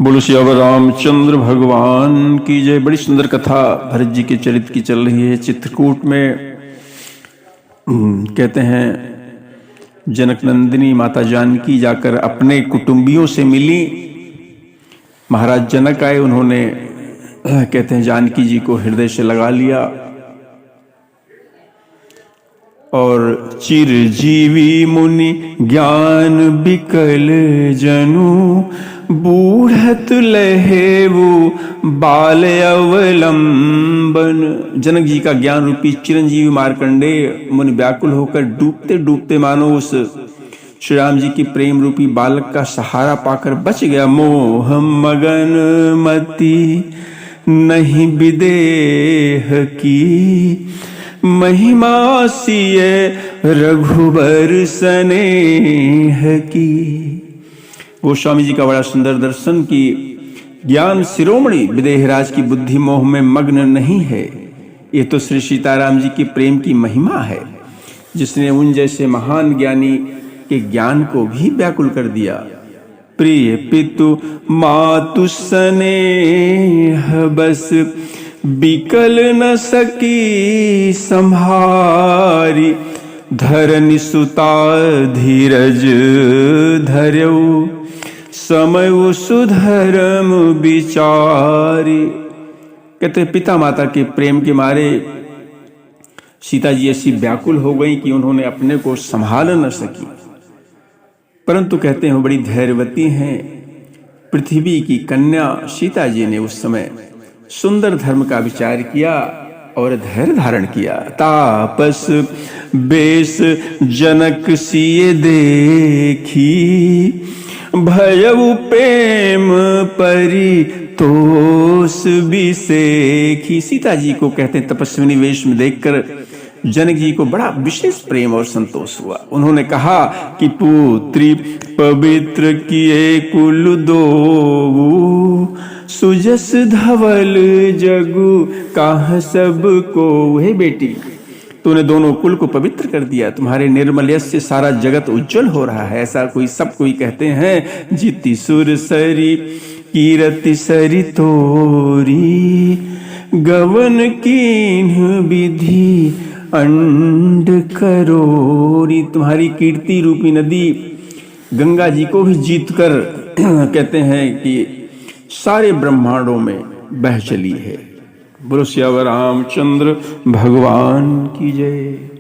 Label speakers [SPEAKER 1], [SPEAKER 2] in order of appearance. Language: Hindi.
[SPEAKER 1] बोलो श्री रामचंद्र भगवान की जय। बड़ी सुंदर कथा भरत जी के चरित्र की चल रही है। चित्रकूट में कहते हैं जनक नंदिनी माता जानकी जाकर अपने कुटुंबियों से मिली। महाराज जनक आए, उन्होंने कहते हैं जानकी जी को हृदय से लगा लिया और चिरजीवी मुनि ज्ञान बिकल जनु बूढ़त लहेवु बाल अवलंबन। जनक जी का ज्ञान रूपी चिरंजीवी मार्कंडेय मुनि व्याकुल होकर डूबते डूबते मानो उस श्री राम जी की प्रेम रूपी बालक का सहारा पाकर बच गया। मोह मगन मति नहीं विदेह की महिमा सिय रघुबर स्नेह की। गोस्वामी जी का बड़ा सुंदर दर्शन की ज्ञान शिरोमणि विदेहराज की बुद्धि मोह में मग्न नहीं है। ये तो श्री सीताराम जी की प्रेम की महिमा है, जिसने उन जैसे महान ज्ञानी के ज्ञान को भी व्याकुल कर दिया। प्रिय पितु मातु स्नेह बस बिकल न सकी संहारी धरनि सुता धीरज धर्यौ समय सुधर्म विचारी। कहते पिता माता के प्रेम के मारे सीता जी ऐसी व्याकुल हो गई कि उन्होंने अपने को संभाल न सकी। परंतु कहते हैं बड़ी धैर्यवती हैं। पृथ्वी की कन्या सीता जी ने उस समय सुंदर धर्म का विचार किया और धैर्य धारण किया। तापस बेस जनक सिए देखी भयउ प्रेम परितोष विसेखी। सीता जी को कहते हैं तपस्विनी वेश में देखकर जनक जी को बड़ा विशेष प्रेम और संतोष हुआ। उन्होंने कहा कि पुत्री पवित्र किए कुल दो सुजस धवल जगु काह सब को। हे बेटी, तूने दोनों कुल को पवित्र कर दिया। तुम्हारे निर्मल यश से सारा जगत उज्जवल हो रहा है। ऐसा सब कोई कहते हैं। जीति सुर सरी कीरति सरी तोरी गवन कीन्ह विधि अंड करोरी। तुम्हारी कीर्ति रूपी नदी गंगा जी को भी जीत कर कहते हैं कि सारे ब्रह्मांडों में बह चली है। बोलो श्री रामचंद्र भगवान की जय।